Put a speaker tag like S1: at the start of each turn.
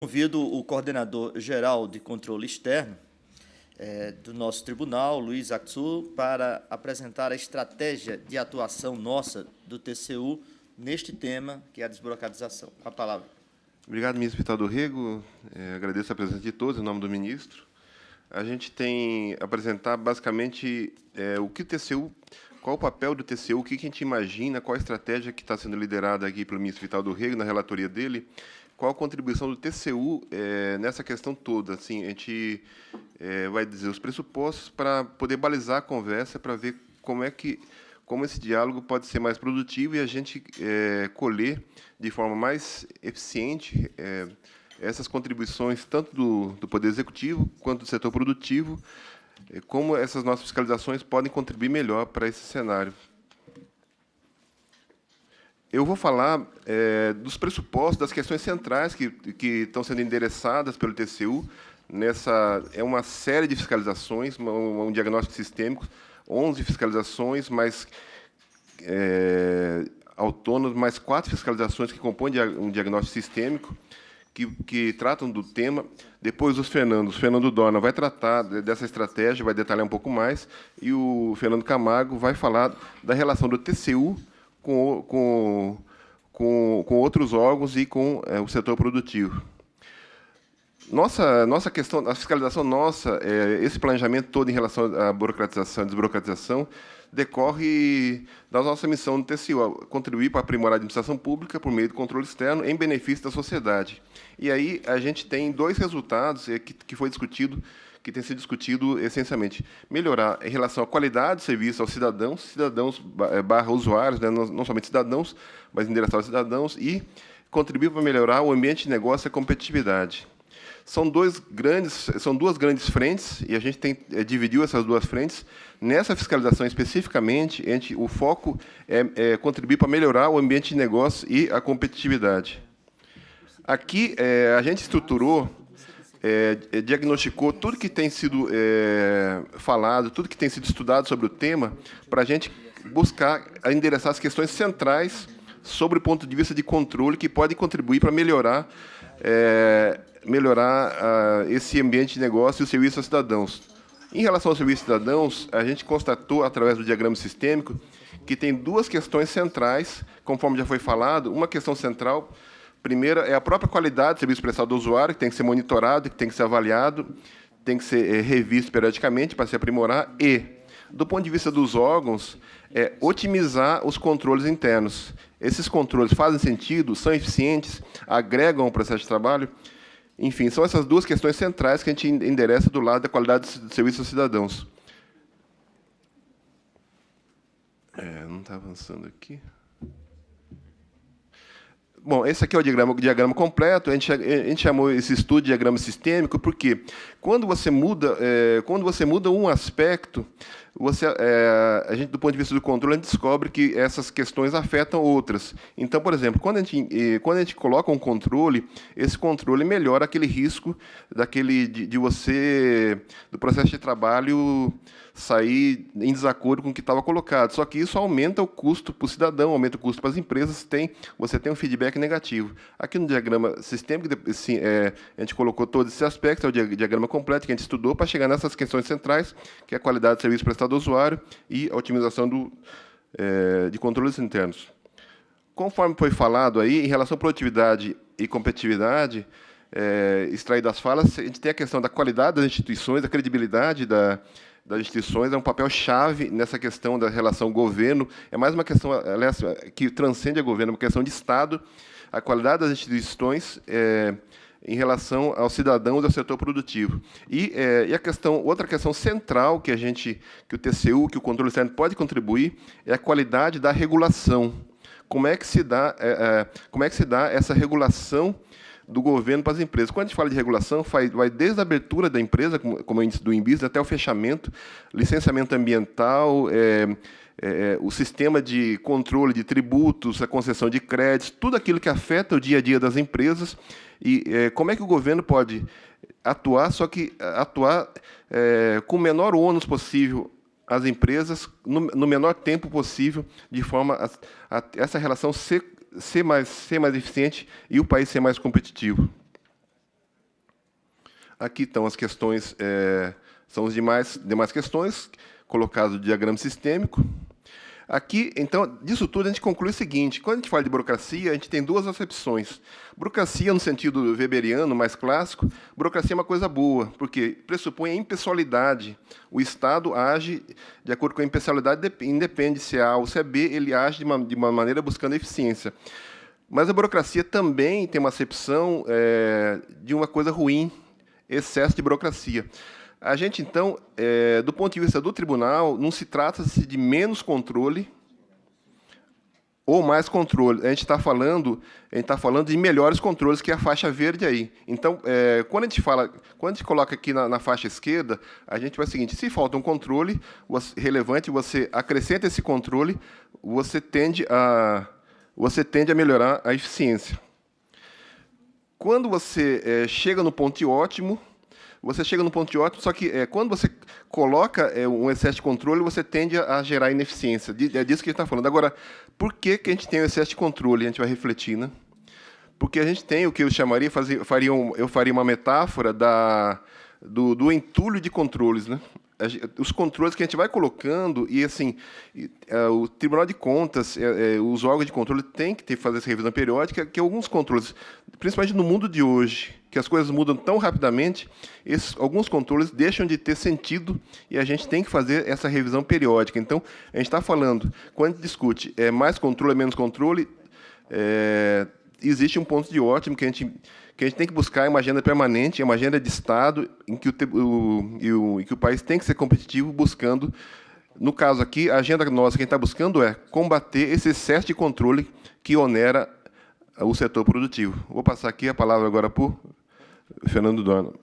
S1: Convido o coordenador-geral de controle externo do nosso tribunal, Luiz Aksu, para apresentar a estratégia de atuação nossa do TCU neste tema, que é a desburocratização. Com a palavra.
S2: Obrigado, ministro Vital do Rego. Agradeço a presença de todos, em nome do ministro. A gente tem a apresentar, basicamente, o que o TCU, qual o papel do TCU, o que a gente imagina, qual a estratégia que está sendo liderada aqui pelo ministro Vital do Rego, na relatoria dele, qual a contribuição do TCU nessa questão toda. Assim, a gente vai dizer os pressupostos para poder balizar a conversa, para ver como esse diálogo pode ser mais produtivo e a gente colher de forma mais eficiente essas contribuições, tanto do Poder Executivo quanto do setor produtivo, como essas nossas fiscalizações podem contribuir melhor para esse cenário. Eu vou falar dos pressupostos, das questões centrais que estão sendo endereçadas pelo TCU. É uma série de fiscalizações, um diagnóstico sistêmico, 11 fiscalizações, mais autônomas, mais 4 fiscalizações que compõem um diagnóstico sistêmico, que tratam do tema. Depois, o Fernando Dorna vai tratar dessa estratégia, vai detalhar um pouco mais, e o Fernando Camargo vai falar da relação do TCU com outros órgãos e com o setor produtivo. Nossa questão, a fiscalização nossa, esse planejamento todo em relação à burocratização, desburocratização, decorre da nossa missão no TCU, contribuir para aprimorar a administração pública por meio do controle externo em benefício da sociedade. E aí a gente tem 2 resultados que foi discutido, que tem sido discutido essencialmente: melhorar em relação à qualidade de serviço aos cidadãos barra usuários, né, não somente cidadãos, mas endereçar aos cidadãos, e contribuir para melhorar o ambiente de negócio e a competitividade. São duas grandes frentes, e a gente dividiu essas 2 frentes. Nessa fiscalização, especificamente, o foco é contribuir para melhorar o ambiente de negócio e a competitividade. Aqui, a gente estruturou, diagnosticou tudo que tem sido falado, tudo que tem sido estudado sobre o tema, para a gente buscar endereçar as questões centrais sobre o ponto de vista de controle que podem contribuir para melhorar esse ambiente de negócio e o serviço aos cidadãos. Em relação ao serviço aos cidadãos, a gente constatou, através do diagrama sistêmico, que tem 2 questões centrais, conforme já foi falado. Uma questão central, primeira, é a própria qualidade do serviço prestado ao usuário, que tem que ser monitorado, que tem que ser avaliado, tem que ser revisto periodicamente para se aprimorar, e, do ponto de vista dos órgãos, otimizar os controles internos. Esses controles fazem sentido, são eficientes, agregam ao processo de trabalho. Enfim, são essas 2 questões centrais que a gente endereça do lado da qualidade do serviço aos cidadãos. Não está avançando aqui. Bom, esse aqui é o diagrama completo. A gente chamou esse estudo de diagrama sistêmico porque, quando você muda um aspecto, a gente, do ponto de vista do controle, a gente descobre que essas questões afetam outras. Então, por exemplo, quando a gente coloca um controle, esse controle melhora aquele risco do processo de trabalho sair em desacordo com o que estava colocado. Só que isso aumenta o custo para o cidadão, aumenta o custo para as empresas, você tem um feedback negativo. Aqui no diagrama sistêmico, a gente colocou todos esses aspectos, é o diagrama completo que a gente estudou para chegar nessas questões centrais, que é a qualidade do serviço prestado ao usuário e a otimização de controles internos. Conforme foi falado aí, em relação à produtividade e competitividade, extraído das falas, a gente tem a questão da qualidade das instituições, da credibilidade das instituições, é um papel-chave nessa questão da relação governo. É mais uma questão, aliás, que transcende a governo, uma questão de Estado, a qualidade das instituições em relação aos cidadãos e ao setor produtivo. E outra questão central que o TCU, que o controle externo pode contribuir, é a qualidade da regulação. Como é que se dá essa regulação do governo para as empresas? Quando a gente fala de regulação, vai desde a abertura da empresa, como é o índice do INBIS, até o fechamento, licenciamento ambiental, o sistema de controle de tributos, a concessão de créditos, tudo aquilo que afeta o dia a dia das empresas, e como é que o governo pode atuar, só que atuar com o menor ônus possível às empresas, no menor tempo possível, de forma a essa relação ser mais eficiente e o país ser mais competitivo. Aqui estão as questões, são as demais questões, colocado o diagrama sistêmico. Aqui, então, disso tudo, a gente conclui o seguinte: quando a gente fala de burocracia, a gente tem duas acepções. Burocracia, no sentido weberiano, mais clássico, burocracia é uma coisa boa, porque pressupõe a impessoalidade. O Estado age de acordo com a impessoalidade, independe se é A ou se é B, ele age de uma maneira buscando eficiência. Mas a burocracia também tem uma acepção de uma coisa ruim, excesso de burocracia. A gente, então, do ponto de vista do tribunal, não se trata de menos controle ou mais controle. A gente está falando de melhores controles, que é a faixa verde aí. Então, quando a gente coloca aqui na faixa esquerda, a gente vai o seguinte: se falta um controle relevante, você acrescenta esse controle, você tende a melhorar a eficiência. Quando você chega no ponto ótimo, só que quando você coloca um excesso de controle, você tende a gerar ineficiência. É disso que a gente está falando. Agora, por que a gente tem o excesso de controle? A gente vai refletir, né? Porque a gente tem o que eu chamaria, eu faria uma metáfora do entulho de controles, né? Os controles que a gente vai colocando, e assim, o Tribunal de Contas, os órgãos de controle têm que fazer essa revisão periódica, que alguns controles, principalmente no mundo de hoje, que as coisas mudam tão rapidamente, alguns controles deixam de ter sentido e a gente tem que fazer essa revisão periódica. Então, a gente está falando, quando a gente discute mais controle, menos controle, existe um ponto de ótimo que a gente tem que buscar uma agenda permanente, uma agenda de Estado, em que o país tem que ser competitivo, buscando, no caso aqui, a agenda nossa, quem está buscando é combater esse excesso de controle que onera o setor produtivo. Vou passar aqui a palavra agora para o Fernando Dorna.